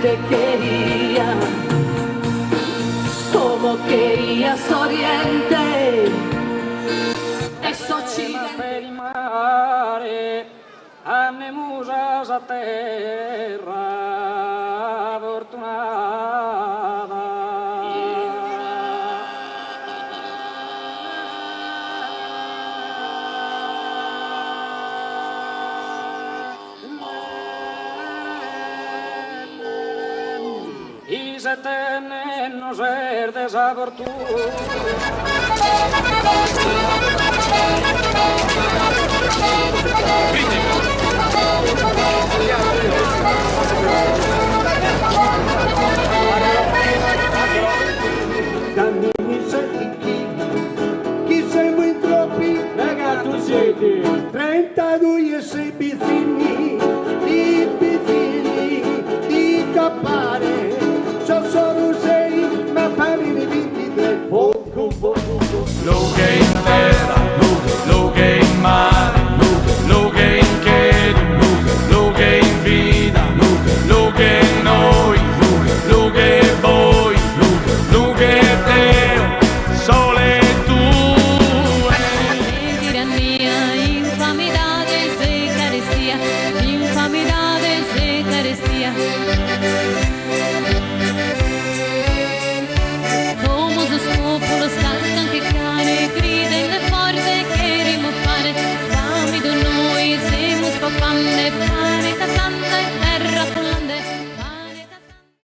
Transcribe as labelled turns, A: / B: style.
A: te quería, como querías Oriente, es Occidente.
B: Per il mare, annemusas a terra, fortunata. I se tenne no ser desafortuna.
C: Cammini secchi, chi siamo in troppi, ragazzi siete 32 e 6 pizzini, di cappare, sono 6, ma pari di 23, poco.
D: Luce in terra, luce in mare, luce in chiedi, luce in vita, luce in noi, luce voi, luce Dio, sole tu.
E: Tirannia, infamidade, carestia, infamidade, carestia. Como os popos cascan que cane, griden le forte queremos fare, fammi da noi, siamo papande, fare casante.